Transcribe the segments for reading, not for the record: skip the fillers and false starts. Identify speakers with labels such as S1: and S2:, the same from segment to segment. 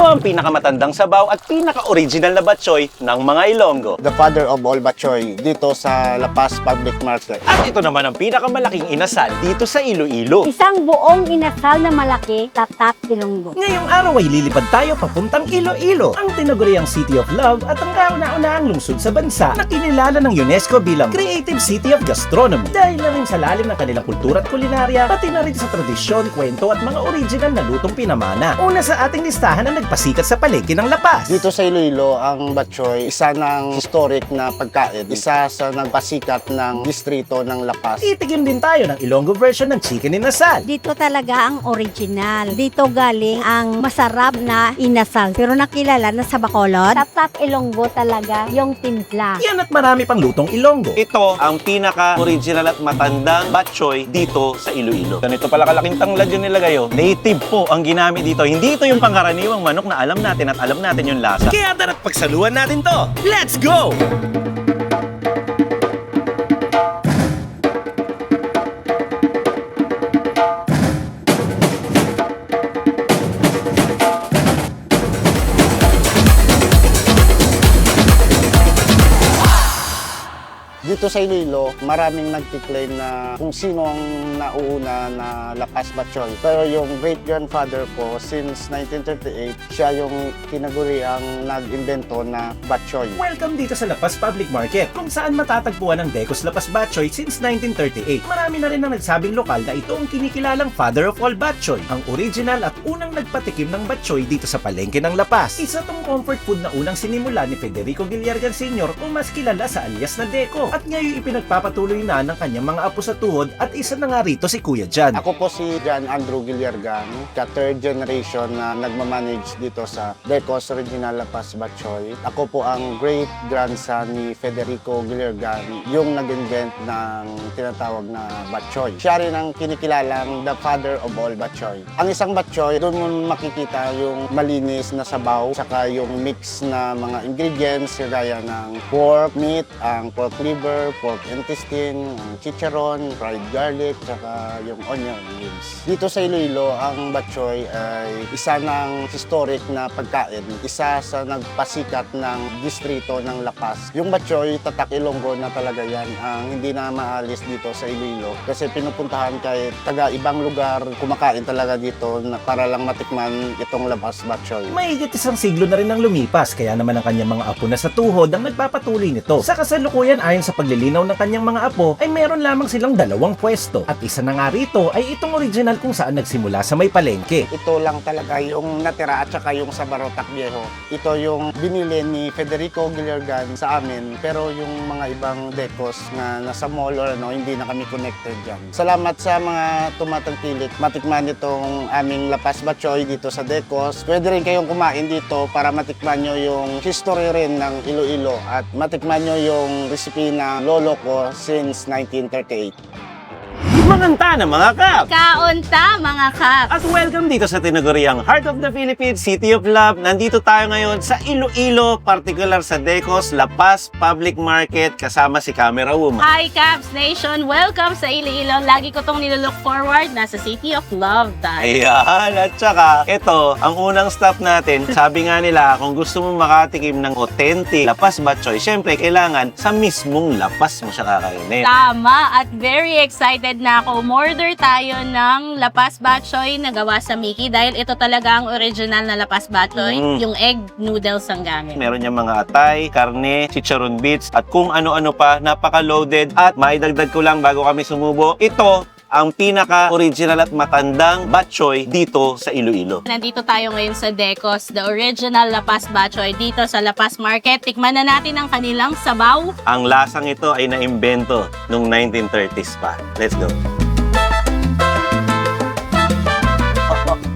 S1: ang pinakamatandang sabaw at pinaka-original na batchoy ng mga Ilonggo.
S2: The father of all batchoy dito sa La Paz Public Market.
S1: At ito naman ang pinakamalaking inasal dito sa Iloilo.
S3: Isang buong inasal na malaki, Tatak Ilonggo.
S4: Ngayong araw ay lilipad tayo papuntang Iloilo, ang tinaguriang City of Love at ang kauna-unahang lungsod sa bansa na kinilala ng UNESCO bilang Creative City of Gastronomy dahil na rin sa lalim ng kanilang kultura at kulinarya, pati na rin sa tradisyon, kwento at mga original na lutong pinamana. Una sa ating listahan ang nagpasikat sa palengke ng La Paz.
S2: Dito sa Iloilo, ang batchoy, isa ng historic na pagkain. Isa sa nagpasikat ng distrito ng La Paz.
S4: Itikim din tayo ng Ilonggo version ng chicken inasal.
S3: Dito talaga ang original. Dito galing ang masarap na inasal. Pero nakilala na sa Bacolod, Tatak Ilonggo talaga yung timpla.
S4: Yan at marami pang lutong Ilonggo.
S1: Ito ang pinaka-original at matandang batchoy dito sa Iloilo. Ganito pala kalaking tanglad yung nilagay. Native po ang ginamit dito. Hindi ito yung pangkaraniwang manok na alam natin at alam natin yung lasa.
S4: Kaya tara't pagsaluhan natin to. Let's go!
S2: Dito sa Iloilo, maraming nagkiklaim na kung sino ang nauuna na La Paz batchoy. Pero yung great-grandfather ko, since 1938, siya yung tinaguriang nag-invento na batchoy.
S4: Welcome dito sa La Paz Public Market, kung saan matatagpuan ang Decos La Paz Batchoy since 1938. Marami na rin ang nagsabing lokal na ito ang kinikilalang father of all batchoy, ang original at unang nagpatikim ng batchoy dito sa palengke ng La Paz. Isa tong comfort food na unang sinimula ni Federico Guillargan Sr. o mas kilala sa alias na Deco. At ngayon ipinagpapatuloy na ng kanyang mga apo sa tuhod at isa na nga rito si Kuya Jan.
S2: Ako po si John Andrew Guillargan, ka-third generation na nagmamanage dito sa Decos Original La Paz Batchoy. Ako po ang great-grandson ni Federico Guillargan, yung nag-invent ng tinatawag na batchoy. Siya rin ang kinikilalang the father of all batchoy. Ang isang batchoy, doon mo makikita yung malinis na sabaw, saka yung mix na mga ingredients, gaya ng pork, meat, ang pork liver, pork intestine, ang chicharon, fried garlic, saka yung onion rings. Dito sa Iloilo, ang batchoy ay isa ng historic na pagkain. Isa sa nagpasikat ng distrito ng La Paz. Yung batchoy, Tatak Ilonggo na talaga yan, ang hindi na maalis dito sa Iloilo. Kasi pinupuntahan kahit taga ibang lugar, kumakain talaga dito na para lang matikman itong La Paz batchoy.
S4: Mahigit isang siglo na rin ang lumipas, kaya naman ang kanyang mga apo na sa tuhod ang nagpapatuloy nito. Sa kasalukuyan, ayon sa paglilinaw ng kanyang mga apo, ay meron lamang silang 2 pwesto. At isa na nga rito ay itong original kung saan nagsimula sa may palengke.
S2: Ito lang talaga yung natira at saka yung sa Barotac Viejo. Ito yung binili ni Federico Guillargan sa amin, pero yung mga ibang decos na nasa mall or ano, hindi na kami connected dyan. Salamat sa mga tumatangkilik. Matikman itong aming La Paz batchoy dito sa Decos. Pwede rin kayong kumain dito para matikman nyo yung history rin ng Iloilo at matikman nyo yung recipe na lolo ko since 1938.
S1: Manganta na mga kap!
S3: Kaunta mga kap!
S1: At welcome dito sa tinaguriang Heart of the Philippines, City of Love. Nandito tayo ngayon sa Iloilo, particular sa Decos La Paz Public Market, kasama si Camera Woman.
S5: Hi Caps Nation! Welcome sa Iloilo. Lagi ko tong nilook forward. Nasa City of Love tayo.
S1: Ayan, at saka ito, ang unang stop natin. Sabi nga nila, kung gusto mo makatikim ng authentic La Paz batchoy, syempre kailangan sa mismong La Paz mo siya kakainin.
S5: Tama! At very excited na ako. Umorder tayo ng La Paz batchoy na gawa sa Mickey dahil ito talaga ang original na La Paz batchoy. Yung egg noodles ang gamit.
S1: Meron niyang mga atay, karne, chicharon bits, at kung ano-ano pa, napaka-loaded. At maidagdag ko lang bago kami sumubo, ito ang pinaka-original at matandang batchoy dito sa Iloilo.
S5: Nandito tayo ngayon sa Decos, the original La Paz batchoy dito sa La Paz Market. Tikman na natin ang kanilang sabaw.
S1: Ang lasang ito ay naimbento noong 1930s pa. Let's go.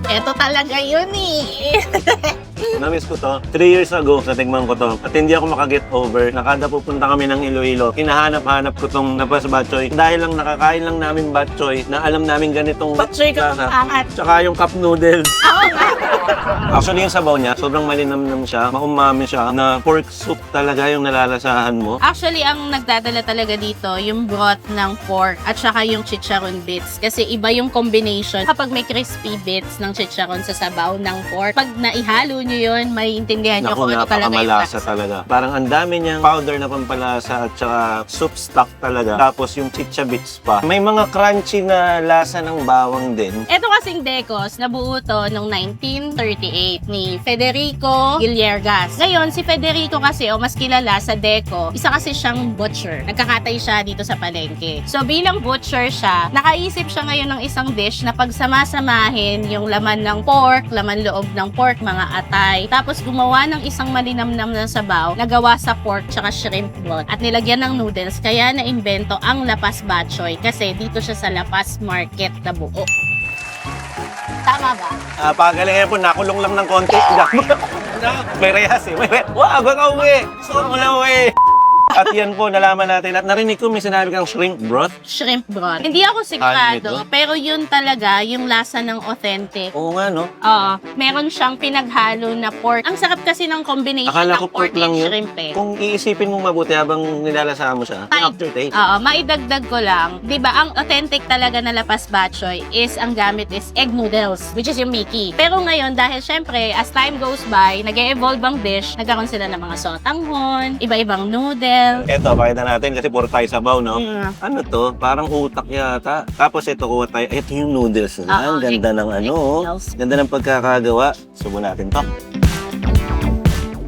S5: Ito talaga yun eh.
S1: Na-miss ko to. 3 years ago, natigman ko to. At hindi ako makaget over. Nakada pupunta kami ng Iloilo. Hinahanap-hanap ko tong La Paz batchoy. Dahil lang nakakain lang namin batchoy na alam namin ganitong
S5: Batchoy ka
S1: lasa.
S5: angat.
S1: Tsaka yung cup noodles.
S5: Oo nga.
S1: Actually, yung sabaw niya, sobrang malinamnam siya. Maumami siya na pork soup talaga yung nalalasahan mo.
S5: Actually, ang nagdadala talaga dito, yung broth ng pork at saka yung chicharon bits. Kasi iba yung combination kapag may crispy bits ng chicharon sa sabaw ng pork. Pag naihalo nyo yun, maiintindihan nyo
S1: Naku,
S5: kung ano talaga yung
S1: napakamalasa
S5: lasa.
S1: talaga. Parang ang dami niyang powder na pampalasa at saka soup stock talaga. Tapos yung chicha bits pa. May mga crunchy na lasa ng bawang din.
S5: Ito kasing Decos, nabuo to noong 1938 ni Federico Giliergas. Ngayon, si Federico kasi, mas kilala sa Deco, isa kasi siyang butcher. Nagkakatay siya dito sa palengke. So, bilang butcher siya, nakaisip siya ngayon ng isang dish na pagsama-samahin yung laman ng pork, laman loob ng pork, mga atay. Tapos, gumawa ng isang malinamnam na sabaw na gawa sa pork tsaka shrimp broth at nilagyan ng noodles. Kaya na-invento ang lapas batchoy kasi dito siya sa Lapas Market na buo. Tama ba?
S1: Pagaling po, nakulong lang ng konti. May rehas eh. Wag ka uwi! So, wala uwi! At yan po, nalaman natin. At narinig ko, may sinabi kang shrimp broth.
S5: Shrimp broth. Hindi ako sigurado,
S1: Ano ito?
S5: pero yun talaga yung lasa ng authentic.
S1: Oo nga, no?
S5: Oo. Meron siyang pinaghalo na pork. Ang sarap kasi ng combination
S1: Akala
S5: ng
S1: ko
S5: pork
S1: pork lang
S5: and
S1: yun.
S5: shrimp eh.
S1: Kung iisipin mong mabuti habang nilalasa mo siya,
S5: Ay.
S1: aftertaste.
S5: Oo, maidagdag ko lang. 'Di ba ang authentic talaga na lapas batchoy is ang gamit is egg noodles, which is yung Mickey. Pero ngayon, dahil syempre, as time goes by, nag-evolve ang dish, nagkaroon sila ng mga sotanghon, iba-ibang noodle.
S1: Eto, pakita natin kasi puro tayo sabaw, no?
S5: Mm.
S1: Ano to? Parang utak yata. Tapos ito, kuha tayo. Ito yung noodles na.
S5: Oo,
S1: Ang ganda ng ano, oh.
S5: noodles.
S1: Ganda ng pagkakagawa. Subo natin to.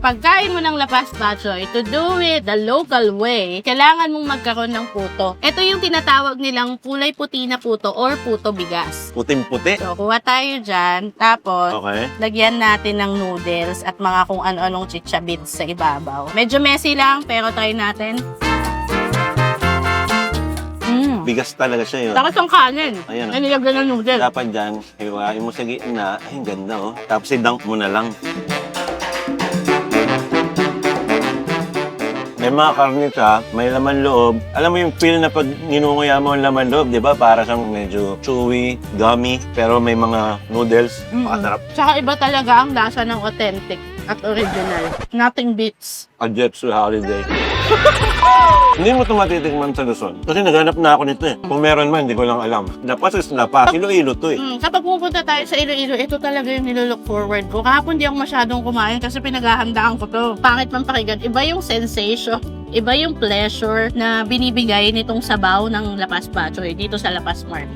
S5: Pagkain mo ng lapas batchoy, to do it the local way, kailangan mong magkaroon ng puto. Ito yung tinatawag nilang kulay puti na puto or puto bigas.
S1: Puting-puti.
S5: So, kuha tayo dyan. Tapos,
S1: Okay.
S5: lagyan natin ng noodles at mga kung ano-anong chicha bits sa ibabaw. Medyo messy lang, pero try natin.
S1: Bigas talaga siya yun.
S5: Tapos ang kanin.
S1: Ayan, oh.
S5: Ay, nilagyan ng noodles.
S1: Dapat dyan, hiwain mo sa gitna. Ay, ang ganda, oh. Tapos i-dunk mo na lang. May mga karne siya, may laman loob. Alam mo yung feel na pag ninunguya mo ang laman loob, di ba? Para siyang medyo chewy, gummy, pero may mga noodles. Makasarap.
S5: Tsaka iba talaga ang lasa ng authentic at original. Nothing beats.
S1: A Jetsu holiday. Hindi mo ito matitikman sa Luzon. Kasi naghanap na ako nito eh. Kung meron man, hindi ko lang alam. Lapas is lapas. Iloilo to eh.
S5: Kapag pupunta tayo sa Iloilo, ito talaga yung nilook forward ko. Kahapon di ako masyadong kumain kasi pinaghahandaan ko to. Pangit man pakinggan. Iba yung sensation, iba yung pleasure na binibigay nitong sabaw ng Lapas Batchoy dito sa Lapas Mart.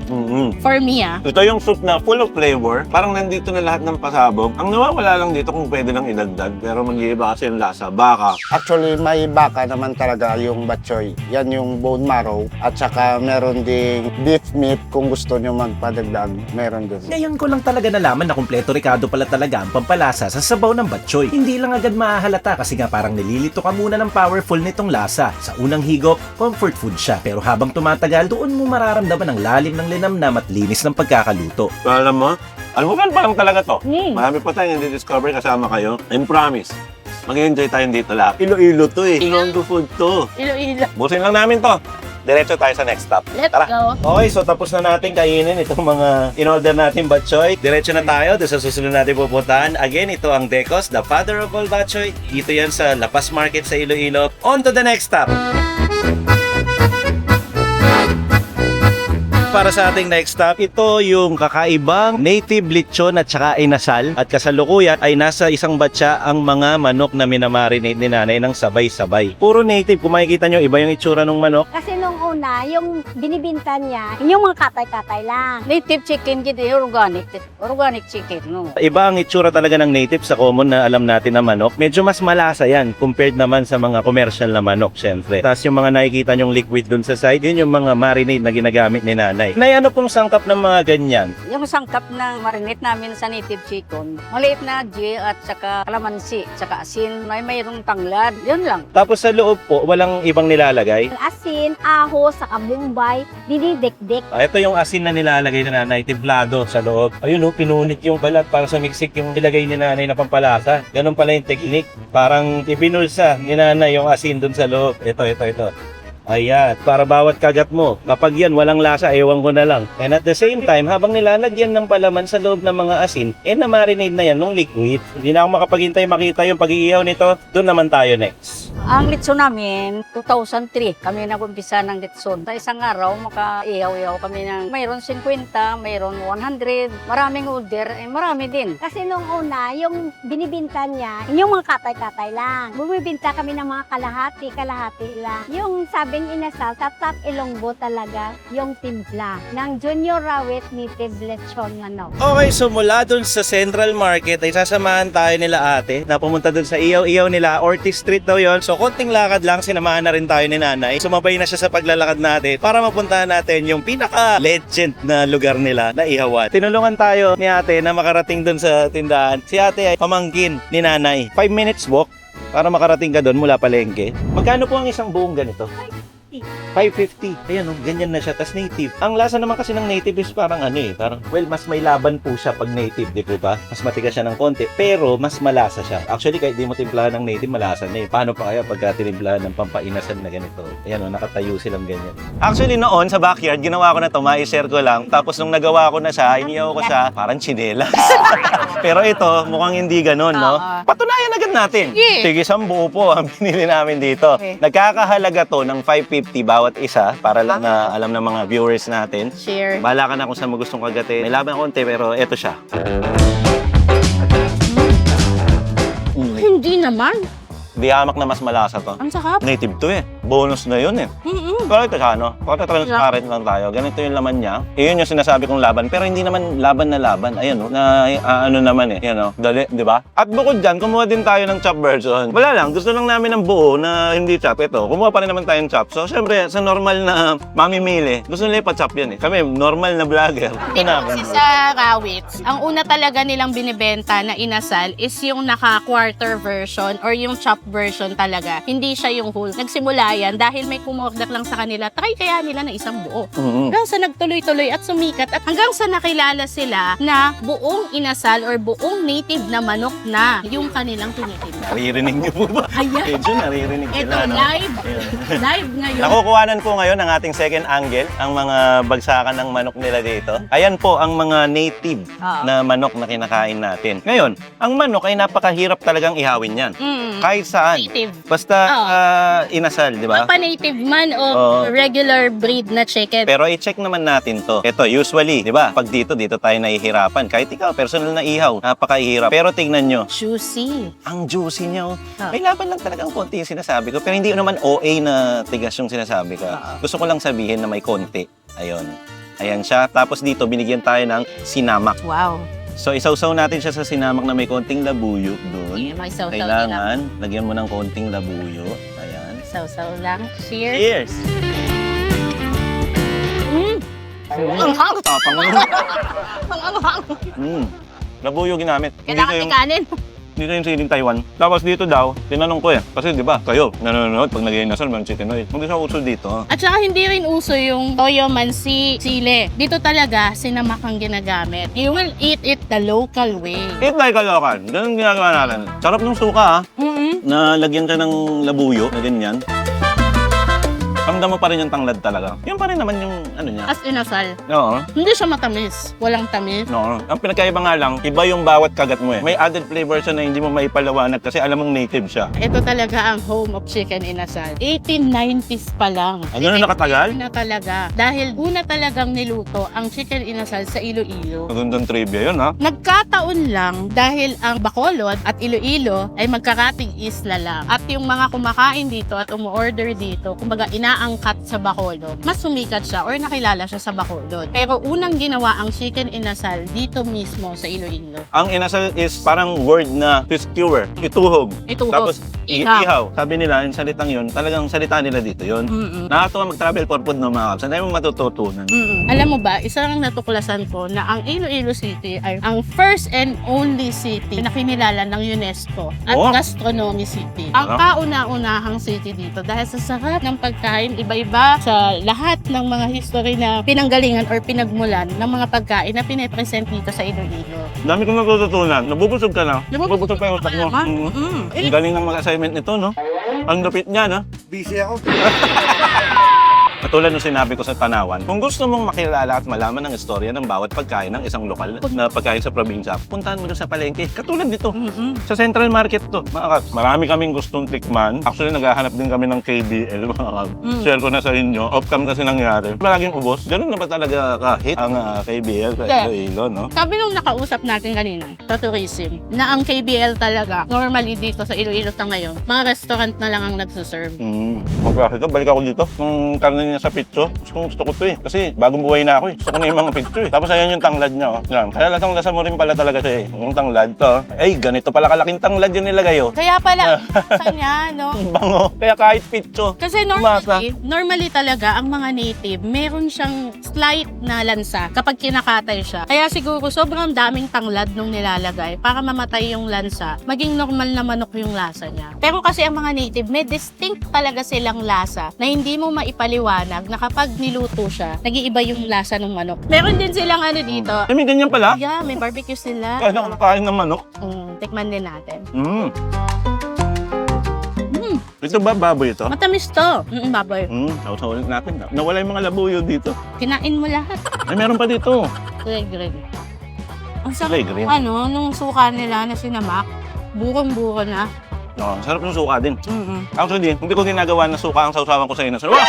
S5: For me
S1: Ito yung soup na full of flavor. Parang nandito na lahat ng pasabog. Ang nawawala lang dito kung pwede lang idagdag. Pero mag-iiba kasi yung lasa. Baka.
S2: Actually, may baka naman talaga yung batchoy. Yan yung bone marrow. At saka meron ding beef meat kung gusto nyo magpadagdag. Meron din.
S4: Ngayon ko lang talaga nalaman na kumpleto Ricardo pala talaga ang pampalasa sa sabaw ng batchoy. Hindi lang agad mahahalata kasi nga parang nililito ka muna ng powerful nitong lasa. Sa unang higop, comfort food siya. Pero habang tumatagal, doon mo mararamdaman ang lalim ng linamnam at linis ng pagkakaluto.
S1: Alam mo pa lang talaga to. Marami pa tayong hindi discover kasama kayo. And promise, mag-enjoy tayo dito lahat. Iloilo to eh. Ilonggo food to.
S5: Iloilo.
S1: Busin lang namin to. Diretso tayo sa next stop.
S5: Let's
S1: Tara.
S5: go.
S1: Okay, so tapos na natin kainin itong mga in-order natin batchoy. Diretso na tayo doon sa susunod natin pupuntahan. Again, ito ang Decos, the father of all batchoy. Dito yan sa Lapas Market sa Iloilo. On to the next stop! Para sa ating next stop, ito yung kakaibang native lechon at saka inasal. At kasalukuyan ay nasa isang batya ang mga manok na minamarinate ni nanay ng sabay-sabay. Puro native. Kung makikita nyo, iba yung itsura ng manok.
S3: Kasi nung una, yung binibinta niya, yung mga katay-katay lang.
S6: Native chicken gid organic chicken no.
S1: Iba ang itsura talaga ng native sa common na alam natin na manok. Medyo mas malasa yan compared naman sa mga commercial na manok, syempre. Tapos yung mga nakikita nyong liquid dun sa side, yun yung mga marinade na ginagamit ni nanay. Nay, ano pong sangkap ng mga ganyan?
S6: Yung sangkap ng marinate namin sa native chicken, maliit na G at saka kalamansi, saka asin, mayroong tanglad, yun lang.
S1: Tapos sa loob po, walang ibang nilalagay.
S3: Asin, ahos, saka bumbay, dinidikdik.
S1: Ito yung asin na nilalagay na nanay, timplado sa loob. Ayun pinunit yung balat para sumiksik yung nilagay ni nanay na pampalasa. Ganun pala yung technique. Parang ipinulsa ni nanay yung asin dun sa loob. Ito. Ayan, para bawat kagat mo. Kapag yan walang lasa, ewan ko na lang. And at the same time, habang nilalagyan ng palaman sa loob ng mga asin, na-marinate na yan ng liquid. Hindi na ako makapaghintay makita yung pag-iihaw nito. Doon naman tayo next.
S6: Ang litson namin, 2003 kami nag-umpisa ng litson. Sa isang araw, maka-ihaw-ihaw kami ng mayroon 50, mayroon 100. Maraming order, marami din.
S3: Kasi nung una, yung binibinta niya, yung mga katay-katay lang. Bumibinta kami ng mga kalahati lang. Yung sabing inasal, tap Ilonggo talaga yung timpla ng Junior Rawit Native Lechon manok.
S4: Okay, so mula dun sa Central Market ay sasamahan tayo nila ate na pumunta dun sa iyaw-iyaw nila. Ortiz Street daw yon. So konting lakad lang, sinamahan na rin tayo ni nanay. Sumabay na siya sa paglalakad natin para mapuntahan natin yung pinaka-legend na lugar nila na Ihawan. Tinulungan tayo ni ate na makarating dun sa tindahan. Si ate ay pamangkin ni nanay. 5 minutes walk para makarating ka dun mula palengke. Magkano po ang isang buong ganito? 550. Ayan oh, ganyan na siya. Tas native. Ang lasa naman kasi ng native is parang parang, well, mas may laban po siya pag native, di ba? Mas matigas siya ng konti, pero mas malasa siya. Actually, kahit di mo timplahan ng native, malasa na eh. Paano pa kaya pagka tinimplahan ng pampainasan na ganito? Ayan oh, nakatayo silang ganyan. Actually, noon sa backyard, ginawa ko na to, ma-share ko lang. Tapos nung nagawa ko na siya, iniyaw ko siya, parang tsinelas. Pero ito, mukhang hindi ganun, no? Patunayan agad natin.
S5: Yeah.
S4: Sige, 10 po ang binili namin dito.
S5: Okay.
S4: Nagkakahalaga to ng 550 bawat isa para lang na alam ng mga viewers natin.
S5: Share.
S4: Bahala ka na kung saan mo gustong kagatin. May laban konti pero eto siya.
S5: Hindi naman.
S4: Di hamak na mas malasa to.
S5: Ang sarap.
S4: Native to eh. Bonus na yun eh. Pero ito siya, no? Kung transparent lang tayo, ganito yung laman niya. Iyon yung sinasabi kong laban, pero hindi naman laban na laban. Ayan, no? Na ano naman eh. Yan, no? Dali, di ba? At bukod dyan, kumuha din tayo ng chop version. Wala lang, gusto lang namin ng buo na hindi chop. Ito, kumuha pa rin naman tayo ng chop. So, syempre, sa normal na mamimili, gusto nila ipa-chop yan eh. Kami, normal na vlogger.
S5: Dito kasi sa Rawits, ang una talaga nilang binibenta na inasal is yung naka-quarter version or yung chop version talaga. Hindi siya yung whole. Nagsimula yan dahil may kumorder lang sa kanila. Try kaya nila na isang buo. Hanggang sa nagtuloy-tuloy at sumikat at hanggang sa nakilala sila na buong inasal or buong native na manok na yung kanilang tinitinda.
S4: Naririnig niyo po ba?
S5: Ayan.
S4: Medyo naririnig
S5: Ito,
S4: sila, no?
S5: live.
S4: Ayan.
S5: Live ngayon.
S4: Nakukuhanan po ngayon ang ating second angle, ang mga bagsakan ng manok nila dito. Ayan po ang mga native na manok na kinakain natin. Ngayon, ang manok ay napakahirap talagang ihawin yan. Kahit saan.
S5: Native.
S4: Basta inasal, di ba?
S5: Pa-native man o regular breed na chicken.
S4: Pero i-check naman natin to. Ito, usually, di ba? Pag dito tayo nahihirapan. Kahit ikaw, personal na ihaw, napakahirap. Pero tignan nyo,
S5: Juicy.
S4: ang juicy niya. May laban lang talagang konti yung sinasabi ko. Pero hindi naman OA na tigas yung sinasabi ko. Gusto ko lang sabihin na may konti. Ayun. Ayan siya. Tapos dito, binigyan tayo ng sinamak.
S5: Wow.
S4: So, isawsaw natin siya sa sinamak na may konting labuyo doon.
S5: Yeah, may saw-saw
S4: Kailangan, lagyan mo ng konting labuyo. Ayan.
S5: Saw-saw lang. Cheers.
S4: Cheers!
S5: Ang hang.
S4: Tapang mo.
S5: Ang anghang.
S4: Labuyo ginamit.
S5: Kailangan ikanin.
S4: Dito yung siling Taiwan. Tapos dito daw, tinanong ko kasi di ba, kayo, nanonood pag nag-inasal, may chicken oil. Hindi siya uso dito.
S5: At saka hindi rin uso yung toyo mansi sile. Dito talaga, sinamak ang ginagamit. You will eat it the local way.
S4: Eat like kalokan. Ganun ginagawa natin. Sarap ng suka na lagyan ka ng labuyo na ganyan. Ramdam mo pa rin yung tanglad talaga. Yun pa rin naman yung ano niya.
S5: As inasal.
S4: Oo.
S5: Hindi siya matamis. Walang tamis.
S4: No, ang pinagkaiba nga lang, iba yung bawat kagat mo eh. May added flavor siya na hindi mo maipalawanag kasi alam mong native siya.
S5: Ito talaga ang home of chicken inasal. 1890s pa lang.
S4: Ah, ganun nakatagal?
S5: Na talaga. Dahil una talagang niluto ang chicken inasal sa Iloilo.
S4: Magandang trivia yun ha.
S5: Nagkataon lang dahil ang Bacolod at Iloilo ay magkakating isla lang. At yung mga kumakain dito at umu-order dito, kumbaga inaangkat sa Bacolod, mas sumikat siya or nakilala siya sa Bacolod. Pero unang ginawa ang chicken inasal dito mismo sa Iloilo.
S4: Ang inasal is parang word na to skewer, ituhog.
S5: Ituhog.
S4: Tapos
S5: Ihaw.
S4: ihaw. Sabi nila, yung salitang yun, talagang salita nila dito yun. Nakakatuwa mag-travel for food no mga kaps. Ang dami mong matututunan.
S5: Alam mo ba, isang natuklasan ko na ang Iloilo City ay ang first and only city na kinilala ng UNESCO at
S4: Oh.
S5: Gastronomy City. Ang kauna-unahang city dito dahil sa sarap ng pagkain, iba-iba sa lahat ng mga history na pinanggalingan or pinagmulan ng mga pagkain na pinipresent dito sa Iloilo.
S4: Dami kong natututunan. Nabubusog ka na. Nabubusog pa yung utak mo. Ang galing ng mga assignment nito, no? Ang lupit niya, no?
S2: Busy ako.
S1: Katulad ng sinabi ko sa Tanawan, kung gusto mong makilala at malaman ang istorya ng bawat pagkain ng isang lokal na pagkain sa probinsya, puntahan mo doon sa palengke. Katulad dito. Sa Central Market to. Mga kaps, marami kaming gustong tikman. Actually, naghahanap din kami ng KBL. Mga kaps, share ko na sa inyo. Off-cam kasi nangyari. Palaging ubos. Ganun na ba talaga ka-hit ang KBL sa Iloilo, no?
S5: Sabi nung nakausap natin kanina sa tourism, na ang KBL talaga, normally dito sa Iloilo sa ngayon, mga restaurant na lang ang nagsuserve.
S1: Magkakit ka, balik ako dito. Kung karne niya sa pizzo, gusto ko to eh. Kasi bagong buhay na ako eh. Gusto ko na yung mga pizzo eh. Tapos ayan yung tanglad niya oh. Yan. Kaya lasang-lasa mo rin pala talaga siya eh. Yung tanglad to. Ay, ganito pala kalaking tanglad yung nilagay oh.
S5: Kaya pala, kanya, no?
S1: Bango. Kaya kahit pizzo.
S5: Kasi normally talaga, ang mga native, meron siyang slight na lansa kapag kinakatay siya. Kaya siguro sobrang daming tanglad nung nilalagay para mamatay yung lansa, maging normal na manok yung lasa niya. Pero kasi ang mga native, may distinct talaga silang lasa na hindi mo maipaliwanag na kapag niluto siya, nag-iiba yung lasa ng manok. Meron din silang ano dito.
S1: Ay, may ganyan pala?
S5: Yeah, may barbecue sila.
S1: Kaya nakakain ng manok.
S5: Tikman din natin.
S1: Ito ba baboy ito?
S5: Matamis to. Baboy.
S1: Sausaw natin. Nawala yung mga labuyo dito.
S5: Kinain mo lahat.
S1: Ay, meron pa dito.
S5: Kulay green. Ang
S1: Kulay
S5: sarap,
S1: green.
S5: nung suka nila na sinamak, burong-buro na.
S1: No, sarap ng suka din. Actually, hindi ko ginagawa na suka ang sausawan ko sa inyo. Sarap!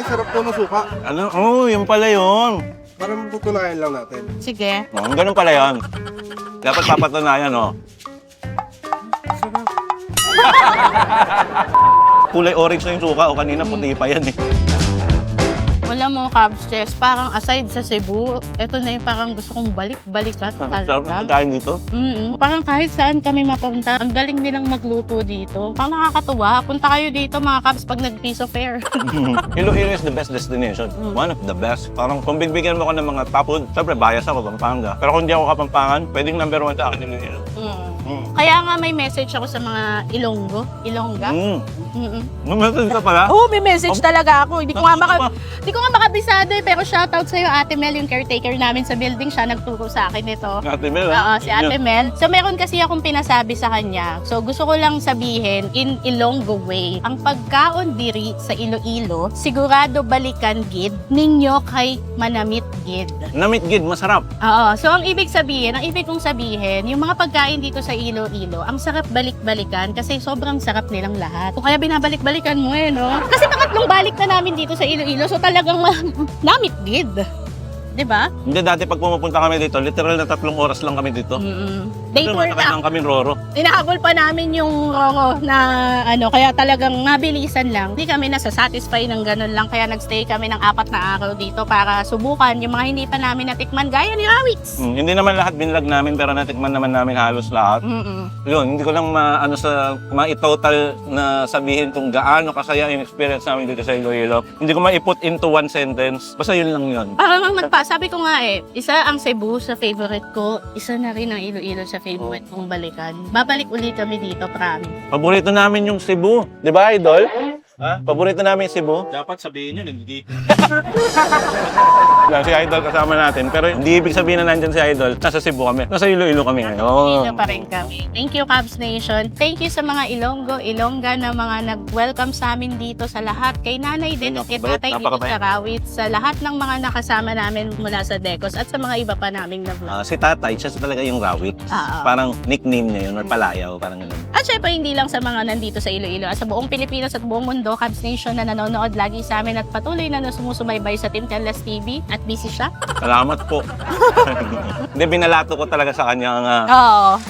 S7: Sarap po ng suka.
S1: Ano? Oh, yung pala yun.
S7: Para matutunayan lang natin.
S5: Sige.
S1: Oh, ganun pala yun. Dapat papatunayan, oh. Kulay orange na yung suka. O kanina puti pa yan eh.
S5: Wala mo, Cubs Chess, parang aside sa Cebu, ito na yung parang gusto kong balik-balikan.
S1: Sarap ng pagkain dito.
S5: Parang kahit saan kami mapunta, ang galing nilang magluto dito. Parang nakakatuwa. Punta kayo dito mga Cubs pag nag-piece of fair.
S1: Iloilo is the best destination. One of the best. Parang kung bibigyan mo ko ng mga top food, syempre bias ako, Pampanga. Pero kung di ako Kapampangan, pwedeng number 1 sa akin yung Iloilo.
S5: Kaya nga may message ako sa mga Ilongga.
S1: May message ka pala?
S5: Oo, may message talaga ako. Hindi ko nga makabisado eh. Pero shoutout sa'yo, Ate Mel, yung caretaker namin sa building. Siya nagturo sa akin ito.
S1: Ate Mel,
S5: Oo, si Ate Mel. So, meron kasi akong pinasabi sa kanya. So, gusto ko lang sabihin, in Ilonggo way, ang pagkaon diri sa Iloilo, sigurado balikan gid, ninyo kay manamit gid.
S1: Namit gid, masarap.
S5: Oo. So, ang ibig kong sabihin, yung mga pagkain dito sa Iloilo, ang sarap balik-balikan kasi sobrang sarap nilang lahat. O kaya binabalik-balikan mo eh, no? Kasi pangatlong balik na namin dito sa Iloilo, so talagang namit gid. Diba?
S1: Hindi, dati pag pumupunta kami dito, literal na 3 oras lang kami dito.
S5: Day tour na.
S1: Lang kami Roro.
S5: Inahabol pa namin yung Roro na kaya talagang mabilisan lang. Hindi kami nasa-satisfy ng ganun lang, kaya nagstay kami ng 4 na araw dito para subukan yung mga hindi pa namin natikman, gaya ni Rawitz.
S1: Hindi naman lahat binlog namin, pero natikman naman namin halos lahat. Yun, hindi ko lang ma-total na sabihin kung gaano kasaya yung experience namin dito sa Iloilo. Hindi ko ma-put into one sentence. Basta yun lang yun.
S5: Parang sabi ko nga isa ang Cebu sa favorite ko, isa na rin ang Iloilo sa favorite kong balikan. Babalik ulit kami dito, promise.
S1: Paborito namin yung Cebu. Di ba, Idol? Ha? Paborito namin yung Cebu.
S7: Dapat sabihin yun, hindi.
S1: Lang si Idol kasama natin. Pero hindi ibig sabihin na nandyan si Idol. Nasa Cebu kami. Nasa Iloilo kami ngayon.
S5: Dito pa rin kami. Thank you, Cubs Nation. Thank you sa mga Ilongga na mga nag-welcome sa amin dito, sa lahat. Kay Nanay din at kay Tatay dito sa Rawitz. Sa lahat ng mga nakasama namin mula sa Decos at sa mga iba pa naming na-vlog.
S1: Si Tatay, siya talaga yung Rawitz. Parang nickname niya yun, or palayaw, parang gano'n.
S5: At syempre, hindi lang sa mga nandito sa Iloilo, at sa buong Pilipinas at buong mundo, Cubs Nation na nanonood lagi sa amin at patuloy na sumusubaybay sa Team Canlas TV at busy siya.
S1: Salamat po. Hindi, binalato ko talaga sa kanya nga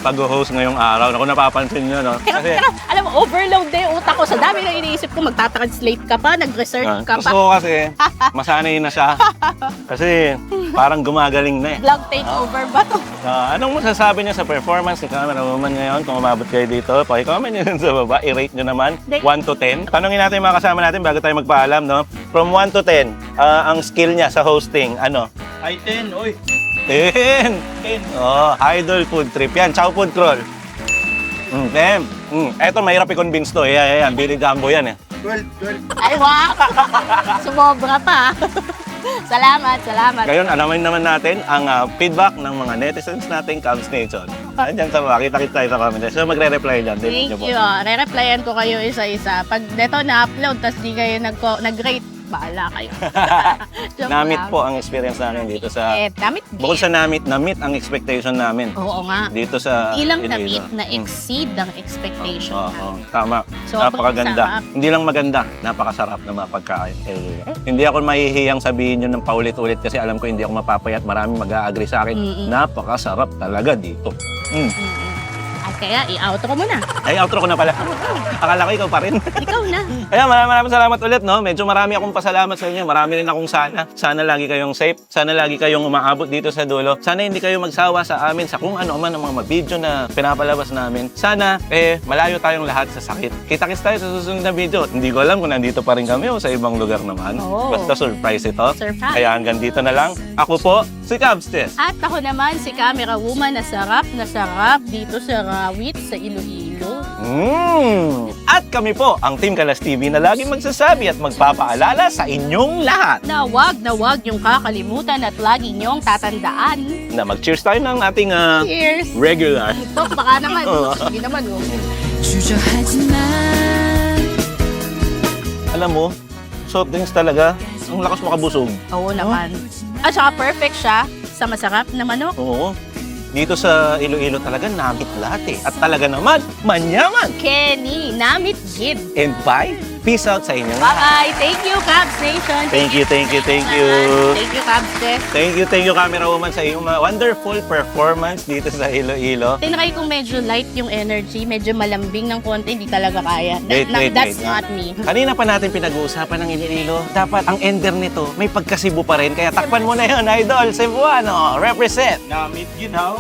S1: pag-host ngayong araw. Ako napapansin nyo, no? Kasi,
S5: alam mo, overload na yung utak ko. Sa dami na iniisip ko, magta-translate ka pa, nag-research ka pa.
S1: gusto ko kasi, masanay na siya. Kasi, parang gumagaling na eh.
S5: Vlog takeover ba to?
S1: Anong masasabi niya sa performance ni Camera Woman ngayon? Kung umabot kayo dito, paki-comment nyo dun sa baba. I-rate nyo naman, 1 to 10. Tanungin natin yung mga kasama natin bago tayo magpaalam, no? From 1 to 10, ang skill niya sa hosting, ano?
S7: Ay, 10, oy.
S1: 10! 10. Oh, Idol Food Trip. Yan, Chow Food Crawl. 10. Eto, mahirap i-convince to. Yan, Billy Jumbo yan eh.
S7: 12.
S5: Ay, wow! Sumobra pa. Salamat.
S1: Ngayon, alamin naman natin ang feedback ng mga netizens natin, Cubs Nation. Andiyan sa mga, kita tayo sa comment. So, magre-reply dyan.
S5: Thank you. Re-replyan ko kayo isa-isa. Pag neto na-upload, tapos di kayo nag-rate, Bahala kayo. Joke
S1: Namit
S5: lang.
S1: po ang experience namin dito sa...
S5: Namit
S1: Bukod sa namit ang expectation namin
S5: Oo nga.
S1: dito sa
S5: Ilang
S1: Iloilo.
S5: namit na exceed ang expectation
S1: Oo,
S5: namin.
S1: tama.
S5: Sobrang
S1: Napakaganda.
S5: sarap.
S1: Hindi lang maganda, napakasarap na mga pagkain. Hindi ako mahihiyang sabihin yun ng paulit-ulit kasi alam ko hindi ako mapapayat. Maraming mag-a-agree sa akin.
S5: Mm-mm.
S1: Napakasarap talaga dito. Mm.
S5: At kaya, i-outro mo na.
S1: Ay, outro ko na pala. Akala ko ikaw pa rin.
S5: Ikaw na.
S1: Kaya maraming salamat ulit, no? Medyo marami akong pasalamat sa inyo. Marami rin akong sana. Sana lagi kayong safe. Sana lagi kayong umaabot dito sa dulo. Sana hindi kayo magsawa sa amin sa kung ano man ang mga video na pinapalabas namin. Sana, malayo tayong lahat sa sakit. Kita-kits tayo sa susunod na video. Hindi ko alam kung nandito pa rin kami o sa ibang lugar naman.
S5: Oo.
S1: Basta surprise ito.
S5: Surprise.
S1: Kaya hanggang dito na lang. Ako po, si Cabstes.
S5: At ako naman, si Camera Woman na sarap dito sa Rawit, sa Iloilo.
S1: At kami po, ang Team Kalas TV na laging magsasabi at magpapaalala sa inyong lahat
S5: Na wag yung kakalimutan at lagi niyong tatandaan.
S1: na mag-cheers tayo ng ating
S5: Cheers!
S1: regular.
S5: Ito, baka naman.
S1: Oo.
S5: Sige naman, oh.
S1: Alam mo, soft drinks talaga, ang lakas makabusog.
S5: Oo naman. At saka perfect siya sa masarap na manok.
S1: Oo. Dito sa Iloilo talaga, namit lahat eh. At talaga naman, manyaman.
S5: Kenny, namit gid.
S1: And bye, peace out sa inyo.
S5: Bye-bye. Thank you, Cabs Nation.
S1: Thank you.
S5: Thank you, Cabs Tess.
S1: Thank you, camera woman, sa iyong wonderful performance dito sa Iloilo.
S5: Tinry kong medyo light yung energy, medyo malambing ng konti, hindi talaga kaya.
S1: Wait.
S5: That's not me.
S1: Kanina pa natin pinag-uusapan ng Iloilo. Dapat ang ender nito may pagka-Cebu pa rin. Kaya takpan mo na yun, idol. Cebuano, represent.
S7: Namit yun, how?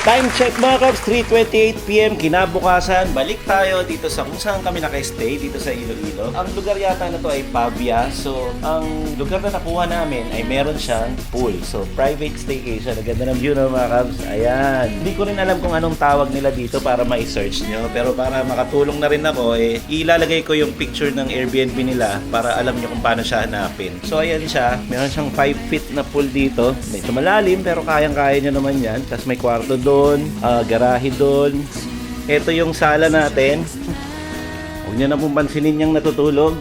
S1: Time check mga Cubs, 3:28 PM kinabukasan. Balik tayo dito sa kung saan kami naka-stay dito sa Iloilo. Ang lugar yata na to ay Pavia. So, ang lugar na nakuha namin ay meron siyang pool. So, private staycation. Ang ganda ng view ng mga Cubs. Ayan. Hindi ko rin alam kung anong tawag nila dito para ma-search nyo. Pero para makatulong na rin ako, ilalagay ko yung picture ng Airbnb nila para alam nyo kung paano siya hanapin. So, ayan siya. Meron siyang 5 feet na pool dito. Medyo malalim pero kayang-kaya nyo naman yan. Tapos may kwarto doon, garahe doon. Ito yung sala natin. Huwag nyo na pong pansinin yung natutulog.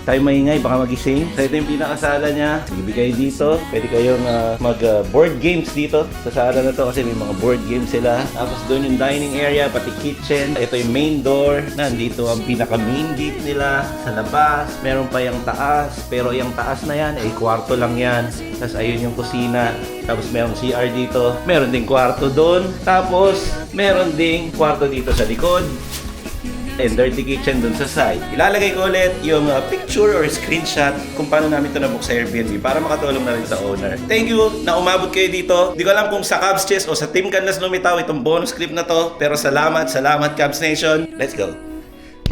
S1: Tayo maingay, baka magising. So ito yung pinakasala niya. Ibigay dito. Pwede kayong mag-board games dito sa sala na to kasi may mga board games sila. Tapos doon yung dining area, pati kitchen. Ito yung main door. Nandito ang pinaka-main gate nila sa labas. Meron pa yung taas. Pero yung taas na yan, kwarto lang yan. Tapos ayun yung kusina. Tapos meron CR dito. Meron ding kwarto doon. Tapos meron ding kwarto dito sa likod. And dirty kitchen dun sa side. Ilalagay ko ulit yung picture or screenshot kung paano namin ito nabook sa Airbnb para makatulong na rin sa owner. Thank you na umabot kayo dito. Di ko alam kung sa Cubs Chess o sa Team Canlas Lumitaw itong bonus clip na to. Pero salamat Cubs Nation. Let's go.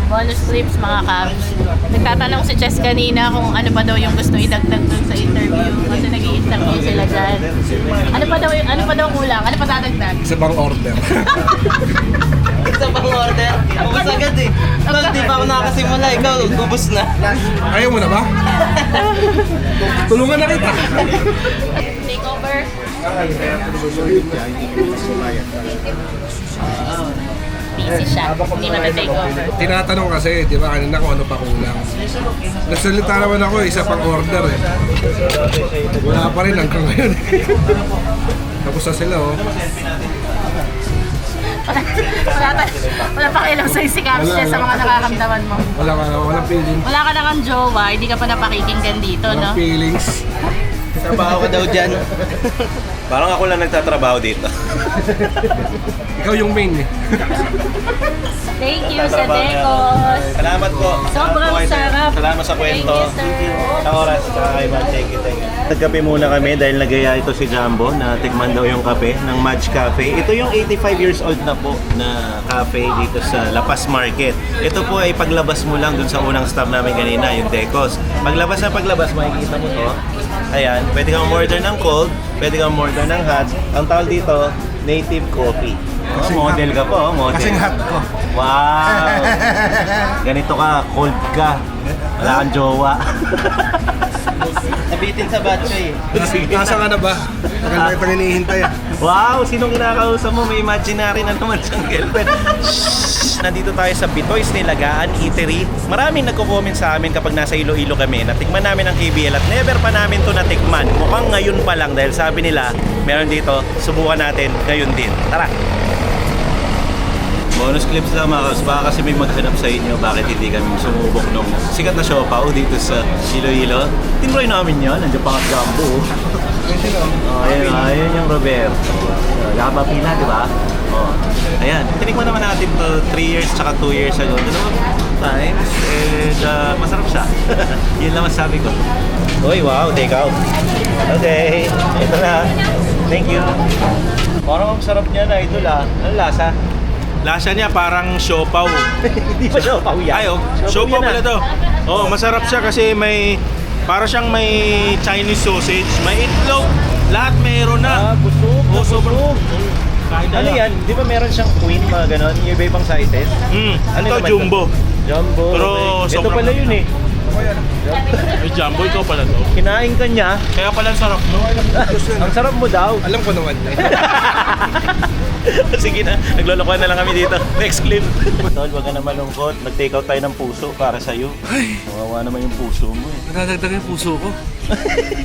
S5: Bonus clips mga Cabs. Nagtatanong si Chess kanina kung ano pa daw yung gusto idagdag dun sa interview kasi nag-i-interview sila dyan. Ano pa daw kulang? Ano pa dadagdag?
S7: Isa bang order?
S8: Isa pang order. Ubus agad eh. Pag di pa ako nakasimula, ikaw, ubus na.
S7: Ayaw mo na ba? Tulungan na kita.
S5: Take over. Busy siya. Hindi mata-take over.
S7: Tinatanong kasi, di ba, kanina kung ano pa kulang. Nasalita naman ako, isa pang order eh. Wala pa rin hanggang ngayon eh. Tapos na sila oh.
S5: Wala pa kailang sa si Cabs Chess sa mga nakakamdaman mo.
S7: Walang feelings.
S5: Wala ka na kang jowa, hindi ka pa napakikinggan dito, no?
S7: Walang feelings.
S8: Trabaho ka daw dyan.
S1: Parang ako lang nagtatrabaho dito.
S7: Ikaw yung main eh.
S5: Thank you sa Decos.
S1: Salamat po.
S5: Sobrang sarap.
S1: Salamat sa kwento.
S5: Thank you, sir.
S1: Sa oras. Thank you. Nagkape muna kami dahil nagaya ito si Jumbo na tikman daw yung kape ng Madge Cafe. Ito yung 85 years old na po na cafe dito sa La Paz Market. Ito po ay paglabas mo lang dun sa unang stop namin kanina, yung Decos. Paglabas, makikita mo to. Ayan, pwede kang order ng cold, pwede kang order ng hot. Ang tawag dito, native coffee. Oh, model ka po, model.
S7: Kasing hot ko.
S1: Wow! Ganito ka, cold ka. Wala kang jowa.
S8: Nabitin sa batchoy.
S7: Nasa ka na ba? Tagal na kitang hinihintay ah.
S4: Wow, sinong kinakausap mo? May imaginary na naman siyang girlfriend. Shhh! Nandito tayo sa Bitoy's Nilagaan Eatery. Maraming nagko-comment sa amin kapag nasa Iloilo kami. Natikman namin ang KBL at never pa namin to natikman. Mukhang ngayon pa lang dahil sabi nila, meron dito, subukan natin ngayon din. Tara!
S1: Bonus clips lang mga kaus. Baka kasi may maghanap sa inyo bakit hindi kami sumubok nung sikat na siopaw dito sa Iloilo. Tinry namin yun. Nandiyan pa ang Jumbo. Ayan yung Robert. Gaba pila, di ba? Oh. Ayan. Tinikman naman natin to 3 years tsaka 2 years ago. Dalawang times. And masarap siya. Yun lang masabi ko.
S4: Uy, wow, take out. Okay, ito na. Thank you. Parang ang sarap niya na idol ah. Ano lasa?
S9: Lasa niya parang siopaw.
S4: Hindi pa siopaw yan.
S9: Ay, siopaw pala to. Oh, masarap siya kasi para siyang may Chinese sausage, may itlog, lahat mayroon na.
S4: Busog.
S9: Oh, sobrang. Kahit
S4: Ano yan? Di ba meron siyang queen, mga ganon? Yung iba-ibang sizes? Ano
S9: Ito
S4: naman
S9: jumbo.
S4: Jumbo.
S9: Pero
S4: okay. Ito
S9: sobrang-
S4: pala yun eh.
S9: Ay, jumbo ito pala to.
S4: Kinain ka niya.
S9: Kaya pala ang sarap no.
S4: Ang sarap mo daw.
S7: Alam ko naman eh.
S4: Sige na, naglolokohan na lang kami dito. Next clip. Tol, wag ka na malungkot. Nag-take out tayo ng puso para sa'yo.
S7: Ay,
S4: Kawawa naman yung puso mo eh.
S7: nadadagdag yung puso ko.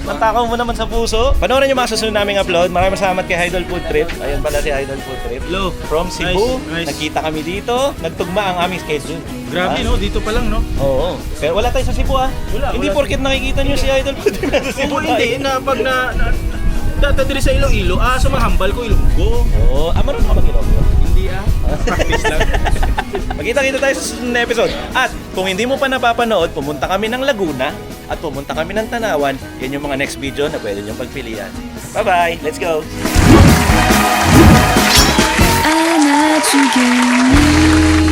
S4: Matakaw mo naman sa puso. Panoorin niyo mga susunod naming upload. Maraming salamat kay Idol Food Trip. Ayun pala si Idol Food Trip.
S9: Hello.
S4: From Cebu.
S9: Nice.
S4: Nagkita kami dito. Nagtugma ang aming schedule.
S9: Grabe
S4: Ah,
S9: no, dito pa lang no.
S4: Oo. Pero wala tayo sa Cebu ah. Hindi
S9: wala.
S4: porket nakikita niyo si Idol Food Trip sa Cebu.
S9: Cebu hindi na pag dadali sa Iloilo, sumahambal ko Ilonggo.
S4: Oo. Marunong ka mag-Ilonggo?
S9: Hindi practice lang.
S4: Magkita-kita tayo sa susunod na episode. At kung hindi mo pa napapanood, pumunta kami ng Laguna at pumunta kami ng Tanawan. Yan yung mga next video na pwede niyong pagpilian. Bye-bye! Let's go!
S10: 안아주겠니